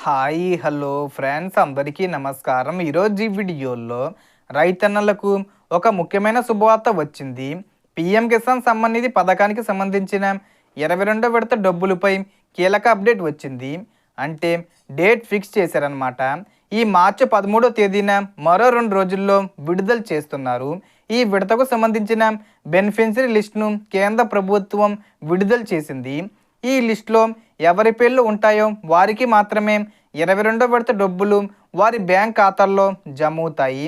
Hi hello friends అందరికీ నమస్కారం. ఈరోజు ఈ వీడియోలో రైతన్నలకు ఒక ముఖ్యమైన శుభవార్త వచ్చింది. పీఎం కిసాన్ సమ్మాన్ నిధి పథకానికి సంబంధించిన 22వ విడత డబ్బులపై కీలక అప్డేట్ వచ్చింది. అంటే డేట్ ఫిక్స్ చేశారనమాట. ఈ మార్చి 13వ తేదీన మరో 2 రోజుల్లో విడుదల చేస్తున్నారు. ఈ విడతకు సంబంధించిన బెనిఫిషరీ లిస్టును కేంద్ర ప్రభుత్వం విడుదల చేసింది. ఈ లిస్టులో ఎవరి పేర్లు ఉంటాయో వారికి మాత్రమే 22వ విడత డబ్బులు వారి బ్యాంక్ ఖాతాల్లో జమ అవుతాయి.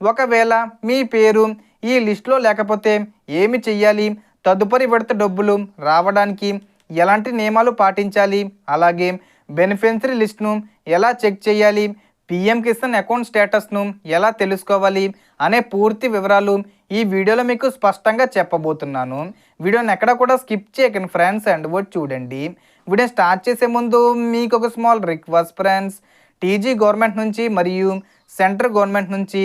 ఒకవేళ మీ పేరు ఈ లిస్టులో లేకపోతే ఏమి చెయ్యాలి, తదుపరి విడత డబ్బులు రావడానికి ఎలాంటి నియమాలు పాటించాలి, అలాగే బెనిఫిషరీ లిస్టును ఎలా చెక్ చేయాలి, పీఎం కిసాన్ అకౌంట్ స్టేటస్ను ఎలా తెలుసుకోవాలి అనే పూర్తి వివరాలు ఈ వీడియోలో మీకు స్పష్టంగా చెప్పబోతున్నాను. వీడియోని ఎక్కడ కూడా స్కిప్ చేయకండి ఫ్రెండ్స్, అండ్ వర్డ్ చూడండి. వీడియో స్టార్ట్ చేసే ముందు మీకు ఒక small request friends. TG government నుంచి మరియు సెంట్రల్ గవర్నమెంట్ నుంచి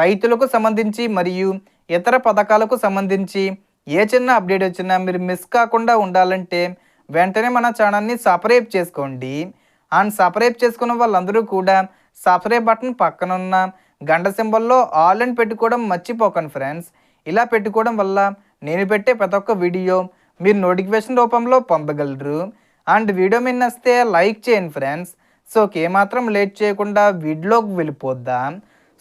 రైతులకు సంబంధించి మరియు ఇతర పథకాలకు సంబంధించి ఏ చిన్న అప్డేట్ వచ్చినా మీరు మిస్ కాకుండా ఉండాలంటే వెంటనే మన ఛానల్ని సబ్స్క్రైబ్ చేసుకోండి. అండ్ సబ్స్క్రైబ్ చేసుకున్న వాళ్ళందరూ కూడా సబ్స్క్రైబ్ బటన్ పక్కనున్న గంట సింబల్లో ఆల్ అని పెట్టుకోవడం మర్చిపోకండి ఫ్రెండ్స్. ఇలా పెట్టుకోవడం వల్ల నేను పెట్టే ప్రతి ఒక్క వీడియో మీరు నోటిఫికేషన్ రూపంలో పొందగలరు. అండ్ వీడియో మీద నచ్చితే లైక్ చేయండి ఫ్రెండ్స్. సో ఏమాత్రం లేట్ చేయకుండా వీడియోకి వెళ్ళిపోద్దాం.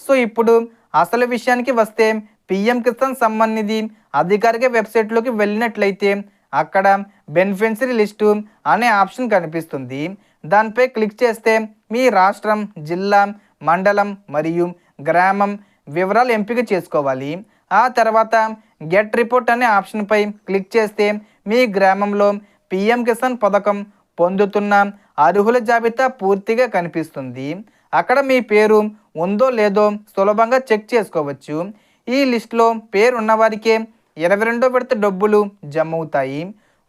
సో ఇప్పుడు అసలు విషయానికి వస్తే పీఎం కిసాన్ సమ్మాన్ నిధి అధికారిక వెబ్సైట్లోకి వెళ్ళినట్లయితే అక్కడ బెనిఫిషరీ లిస్టు అనే ఆప్షన్ కనిపిస్తుంది. దానిపై క్లిక్ చేస్తే మీ రాష్ట్రం, జిల్లా, మండలం మరియు గ్రామం వివరాలు ఎంపిక చేసుకోవాలి. ఆ తర్వాత గెట్ రిపోర్ట్ అనే ఆప్షన్పై క్లిక్ చేస్తే మీ గ్రామంలో పీఎం కిసాన్ పథకం పొందుతున్న అర్హుల జాబితా పూర్తిగా కనిపిస్తుంది. అక్కడ మీ పేరు ఉందో లేదో సులభంగా చెక్ చేసుకోవచ్చు. ఈ లిస్టులో పేరు ఉన్నవారికే 22వ విడత డబ్బులు జమ అవుతాయి.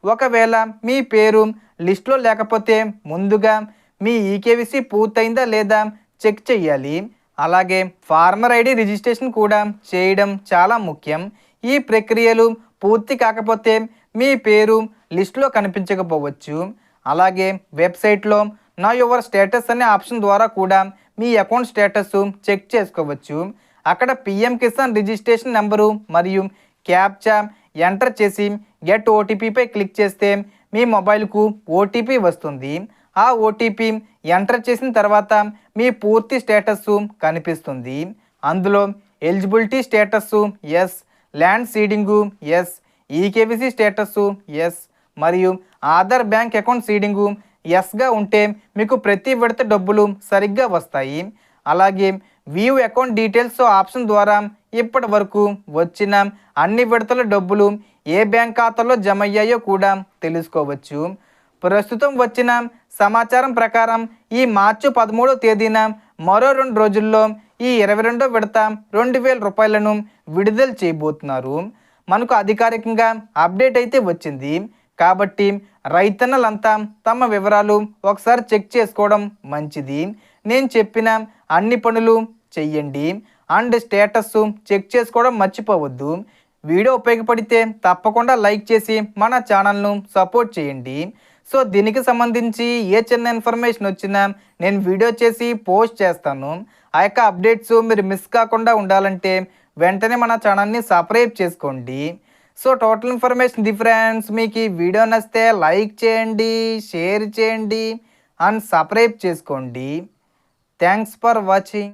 ఒకవేళ మీ పేరు లిస్టులో లేకపోతే ముందుగా మీ ఈకేవీసీ పూర్తయిందా లేదా చెక్ చేయాలి. అలాగే ఫార్మర్ ఐడి రిజిస్ట్రేషన్ కూడా చేయడం చాలా ముఖ్యం. ఈ ప్రక్రియలు పూర్తి కాకపోతే మీ పేరు లిస్టులో కనిపించకపోవచ్చు. అలాగే వెబ్సైట్లో నా యువర్ స్టేటస్ అనే ఆప్షన్ ద్వారా కూడా మీ అకౌంట్ స్టేటస్ చెక్ చేసుకోవచ్చు. అక్కడ పీఎం కిసాన్ రిజిస్ట్రేషన్ నెంబరు మరియు క్యాప్చా ఎంటర్ చేసి గెట్ ఓటీపీపై క్లిక్ చేస్తే మీ మొబైల్కు ఓటీపీ వస్తుంది. ఆ ఓటీపీ ఎంటర్ చేసిన తర్వాత మీ పూర్తి స్టేటస్ కనిపిస్తుంది. అందులో eligibility status yes, land seeding yes, eKYC status yes మరియు ఆధార్ బ్యాంక్ అకౌంట్ సీడింగు ఎస్గా ఉంటే మీకు ప్రతి విడత డబ్బులు సరిగ్గా వస్తాయి. అలాగే వ్యూ అకౌంట్ డీటెయిల్స్ ఆప్షన్ ద్వారా ఇప్పటి వరకు వచ్చిన అన్ని విడతల డబ్బులు ఏ బ్యాంక్ ఖాతాలో జమ అయ్యాయో కూడా తెలుసుకోవచ్చు. ప్రస్తుతం వచ్చిన సమాచారం ప్రకారం ఈ మార్చి 13వ తేదీన మరో 2 రోజుల్లో ఈ 22వ విడత 2000 రూపాయలను విడుదల చేయబోతున్నారు. మనకు అధికారికంగా అప్డేట్ అయితే వచ్చింది. కాబట్టి రైతన్నలంతా తమ వివరాలు ఒకసారి చెక్ చేసుకోవడం మంచిది. నేను చెప్పిన అన్ని పనులు చెయ్యండి. అండ్ స్టేటస్ చెక్ చేసుకోవడం మర్చిపోవద్దు. వీడియో ఉపయోగపడితే తప్పకుండా లైక్ చేసి మన ఛానల్ను సపోర్ట్ చేయండి. సో దీనికి సంబంధించి ఏ చిన్న ఇన్ఫర్మేషన్ వచ్చినా నేను వీడియో చేసి పోస్ట్ చేస్తాను. ఆ యొక్క అప్డేట్స్ మీరు మిస్ కాకుండా ఉండాలంటే వెంటనే మన ఛానల్ని సబ్స్క్రైబ్ చేసుకోండి. So total information friends. మీకు ఈ వీడియో నచ్చితే లైక్ చేయండి, షేర్ చేయండి అండ్ సబ్స్క్రైబ్ చేసుకోండి. Thanks for watching.